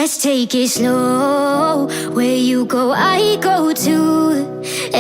Let's take it slow. Where you go, I go too.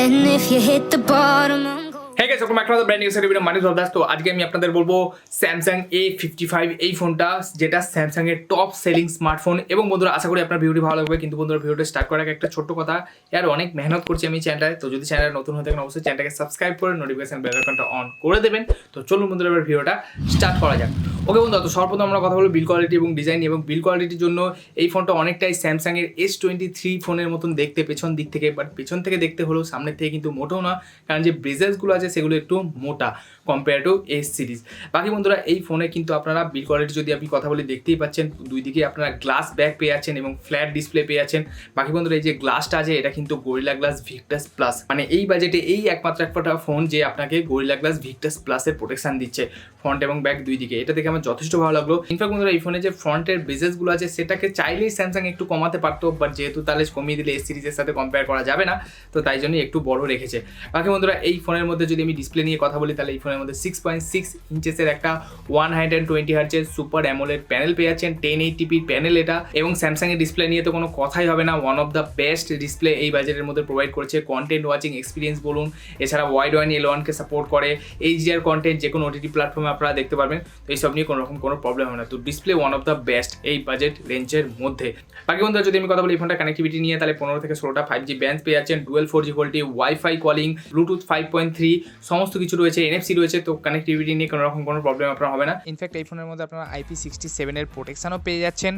And if you hit the bottom, I'm going. Hey guys, welcome back to another brand new video. My name is Abdas. তো আজকে আমি আপনাদের বলবো Samsung A55 এই ফোনটা, যেটা Samsung এর top selling smartphone. এবং বন্ধুরা আশা করি আপনার ভিডিওটি ভালো লাগবে। কিন্তু বন্ধুরা ভিডিওটা স্টার্ট করার আগে একটা ছোট্ট কথা, यार অনেক মেহনত করছি আমি চ্যানেলটায়। তো যদি চ্যানেল নতুন হয়ে থাকেন অবশ্যই চ্যানেলটাকে সাবস্ক্রাইব করে নোটিফিকেশন বেল আইকনটা অন করে দেবেন। তো চলুন বন্ধুরা এবার ভিডিওটা স্টার্ট করা যাক। ওকে বন্ধুরা, তো সর্বপ্রথম আমরা কথা বলবো বিল কোয়ালিটি এবং ডিজাইন। এবং বিল কোয়ালিটির জন্য এই ফোনটা অনেকটাই স্যামসাং এর S23 ফোনের মতন দেখতে পেছন দিক থেকে, বাট পেছন থেকে দেখতে হলেও সামনের থেকে কিন্তু মোটেও না, কারণ যে ব্রেজেসগুলো আছে সেগুলো একটু মোটা কম্পেয়ার টু এস সিরিজ। বাকি বন্ধুরা এই ফোনে কিন্তু আপনারা বিল কোয়ালিটি যদি আপনি কথা বলে দেখতেই পাচ্ছেন, দুই দিকে আপনারা গ্লাস ব্যাক পেয়ে যাচ্ছেন এবং ফ্ল্যাট ডিসপ্লে পেয়ে যাচ্ছেন। বাকি বন্ধুরা এই যে গ্লাসটা আছে এটা কিন্তু গরিলা গ্লাস ভিক্টাস প্লাস, মানে এই বাজেটে এই একমাত্র একটা ফোন যে আপনাকে গরিলা গ্লাস ভিক্টাস প্লাসের প্রোটেকশন দিচ্ছে ফ্রন্ট এবং ব্যাক দুই দিকে। এটা দেখে আমার যথেষ্ট ভালো লাগলো। ইনফ্যাক্ট বন্ধুরা এই ফোনে যে ফ্রন্টের ব্রেজেসগুলো আছে সেটাকে চাইলেই স্যামসাং একটু কমাতে পারতো, বাট যেহেতু তাহলে কমিয়ে দিলে এস সিরিজের সাথে কম্পেয়ার করা যাবে না, তো তাই জন্য একটু বড় রেখেছে। বাকি বন্ধুরা এই ফোনের মধ্যে যদি আমি ডিসপ্লে নিয়ে কথা বলি, তাহলে এই ফোনের মধ্যে 6.6 ইঞ্চেসের একটা 120 হার্জের সুপার অ্যামোলেড প্যানেল পেয়ে যাচ্ছেন, 1080p প্যানেল এটা। এবং স্যামসাং এর ডিসপ্লে নিয়ে তো কোনো কথাই হবে না, one of the best display এই বাজেটের মধ্যে প্রোভাইড করছে। কন্টেন্ট ওয়াচিং এক্সপিরিয়েন্স বলুন, এছাড়া ওয়াইড ওয়ান L1কে সাপোর্ট করে, এইচডিআর কন্টেন্ট যে কোনো ওটিটি প্ল্যাটফর্মে আপনারা দেখতে পারবেন। তো এইসব নিয়ে কোনো রকম কোনো প্রবলেম হবে না। তো display one of the best এই বাজেট রেঞ্জের মধ্যে। বাকি বন্ধুরা যদি আমি কথা বলি এই ফোনটা কানেক্টিভিটি নিয়ে, তাহলে 15 থেকে 16টা 5G ব্যান্ড পেয়ে যাচ্ছেন, dual 4G VoLTE, wifi calling, Bluetooth 5.3 সমস্ত কিছু রয়েছে, NFC রয়েছে। তো কানেক্টিভিটি নিয়ে কোনো রকম কোনো প্রবলেম আপনার হবে না। ইনফ্যাক্ট এই ফোনের মধ্যে আপনারা IP67 এর প্রোটেকশনও পেয়ে যাচ্ছেন।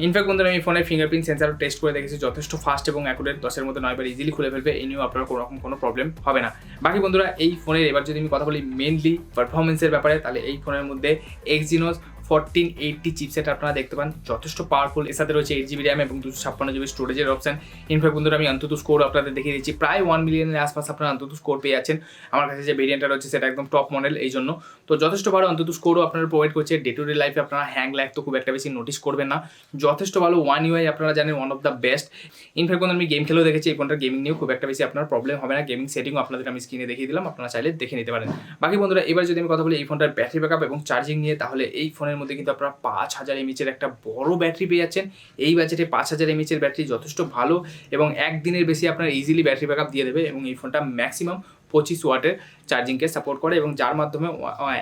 ইনফ্যাক্ট বন্ধুরা আমি ফোনের ফিঙ্গারপ্রিন্ট সেন্সারও টেস্ট করে দেখেছি, যথেষ্ট ফাস্ট এবং অ্যাকুরেট, 10-এর মধ্যে 9 বার ইজিলি খুলে ফেলবে। এই নিয়েও আপনার কোনো রকম কোনো প্রবলেম হবে না। বাকি বন্ধুরা এই ফোনের এবার যদি আমি কথা বলি মেনলি পারফরমেন্সের ব্যাপারে, তাহলে এই ফোনের মধ্যে Exynos 1480 চিপসেট আপনারা দেখতে পান, যথেষ্ট পাওয়ারফুল। এর সাথে রয়েছে 8GB র্যাম এবং 256GB স্টোরেজের অপশন। ইনফ্যাক্ট বন্ধুরা আমি অন্তত স্কোর আপনাদের দেখিয়ে দিচ্ছি, প্রায় 1 মিলিয়নের আশপাশ আপনারা অন্তত স্কোর পেয়ে যাচ্ছেন। আমার কাছে যে ভেরিয়েন্টটা রয়েছে সেটা একদম টপ মডেল, এই জন্য তো যথেষ্ট ভালো অন্তত স্কোরও আপনারা প্রোভাইড করছে। ডে টু ডে লাইফে আপনারা হ্যাং ল্যাগ তো খুব একটা বেশি নোটিস করবেন না, যথেষ্ট ভালো। ওয়ান UI আপনারা জানেন one of the best. In fact বন্ধু আমি গেম খেলেও দেখেছি, এই ফোনটার গেমিং নিয়েও খুব একটা বেশি আপনার প্রবলেম হবে না। গেমিং সেটিংও আপনাদের আমি স্ক্রিনে দেখিয়ে দিলাম, আপনারা চাইলে দেখে নিতে পারেন। বাকি বন্ধুরা এবার যদি আমি কথা বলি এই ফোনটার ব্যাটারি ব্যাকআপ এবং চার্জিং নিয়ে, তাহলে এই ফোনের মধ্যে কিন্তু আপনারা 5000 mAh একটা বড় ব্যাটারি পেয়ে যাচ্ছেন। এই বাজেটে 5000 mAh ব্যাটারি যথেষ্ট ভালো এবং একদিনের বেশি আপনার ইজিলি ব্যাটারি ব্যাকআপ দিয়ে দেবে। এবং এই ফোনটা ম্যাক্সিমাম 25 ওয়াটের চার্জিংকে সাপোর্ট করে এবং যার মাধ্যমে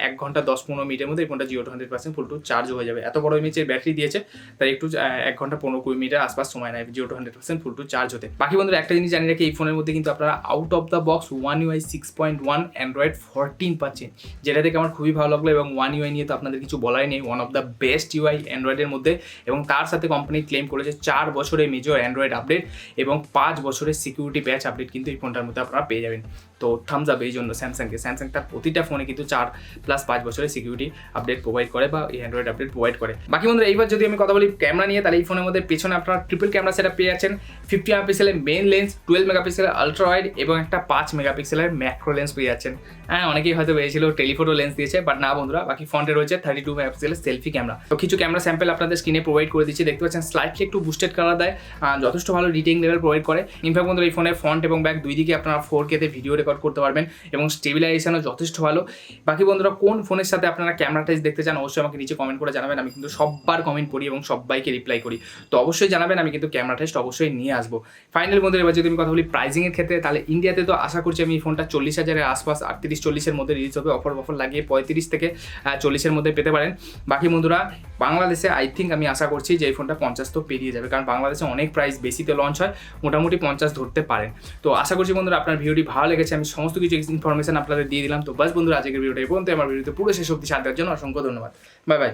1 ঘন্টা 10-15 মিনিটের মধ্যে এই ফোনটা 0 to 100% ফুল টু চার্জ হয়ে যাবে। এত বড় এমএচের ব্যাটারি দিয়েছে, তাই একটু 1 ঘন্টা 15-20 মিনিটের আশপাশ সময় নেয় 0 to 100% ফুল টু চার্জ হতে। বাকি বন্ধুরা একটা জিনিস জানি রাখি, এই ফোনের মধ্যে কিন্তু আপনারা out of the box One UI 6.1 Android 14 পাচ্ছেন, যেটা থেকে আমার খুবই ভালো লাগলো। এবং One UI নিয়ে তো আপনাদের কিছু বলাই নেই, one of the best UI অ্যান্ড্রয়েডের মধ্যে। এবং তার সাথে কোম্পানি ক্লেম করেছে 4 বছরের মেজর অ্যান্ড্রয়েড আপডেট এবং 5 বছরের সিকিউরিটি প্যাচ আপডেট কিন্তু এই ফোনটার মধ্যে আপনারা পেয়ে যাবেন। তো থামস আপ এই জন্য স্যামসাংকে। স্যামসাং তার প্রতিটা ফোনে কিন্তু 4+5 বছরের সিকিউরিটি আপডেট প্রোভাইড করে বা এই অ্যান্ড্রয়েড আপডেট প্রোভাইড করে। বাকি বন্ধুরা এইবার যদি আমি কথা বলি ক্যামেরা নিয়ে, তাহলে এই ফোনের মধ্যে পেছনে আপনারা ট্রিপল ক্যামেরা সেটআপ পেয়ে যাচ্ছেন, 50 মেগাপিক্সেলের মেন লেন্স, 12 মেগাপিক্সেলের আলট্রা ওয়াইড এবং একটা 5 মেগাপিক্সেলের ম্যাক্রো লেন্স পেয়ে যাচ্ছেন। হ্যাঁ, অনেকেই হয়তো পেয়েছিল টেলিফোটো লেন্স দিয়েছে, বাট না বন্ধুরা, বাকি ফ্রন্টে রয়েছে 32 মেগাপিক্সেলের সেলফি ক্যামেরা। তো কিছু ক্যামেরা স্যাম্পল আপনাদের স্ক্রিনে প্রোভাইড করে দিচ্ছি, দেখতে পাচ্ছেন স্লাইটলি একটু বুস্টেড কালার দেয়, যথেষ্ট ভালো ডিটেইলিং লেভেল প্রোভাইড করে। ইনফ্যাক্ট বন্ধুরা এই ফোনের ফ্রন্ট এবং ব্যাক দুই দিকে আপনারা 4K তে ভিডিও রেকর্ড করতে পারবেন এবং স্টেবিলাইজেশনও যথেষ্ট ভালো। বাকি বন্ধুরা কোন ফোনের সাথে আপনারা ক্যামেরা টেস্ট দেখতে চান অবশ্যই আমাকে নিচে কমেন্ট করে জানাবেন, আমি কিন্তু সববার কমেন্ট করি এবং সবাইকে রিপ্লাই করি। তো অবশ্যই জানাবেন, আমি কিন্তু ক্যামেরা টেস্ট অবশ্যই নিয়ে আসবো। ফাইনাল বন্ধুরা এবার যদি আমি কথা বলি প্রাইসিংয়ের ক্ষেত্রে, তাহলে ইন্ডিয়াতে তো আশা করছি আমি এই ফোনটা 40,000-এর আশপাশ, 38-40-এর মধ্যে রিলিজ হবে। অফার লাগিয়ে 35 থেকে 40-এর মধ্যে পেতে পারেন। বাকি বন্ধুরা বাংলাদেশে আই থিঙ্ক আমি আশা করছি যে এই ফোনটা 50 তো পেরিয়ে যাবে, কারণ বাংলাদেশে অনেক প্রাইস বেশিতে লঞ্চ হয়, মোটামুটি 50 ধরতে পারেন। তো আশা করছি বন্ধুরা আপনার ভিডিওটি ভালো লেগেছে, আমি সমস্ত কিছু ইনফরমেশন আপনাদের দিয়ে দিলাম। তো বাস বন্ধুরা আজকের ভিডিওটা এই পর্যন্ত। আমার ভিডিওতে পুরো শেষ অবধি সাথ দেওয়ার জন্য অসংখ্য ধন্যবাদ। Bye bye.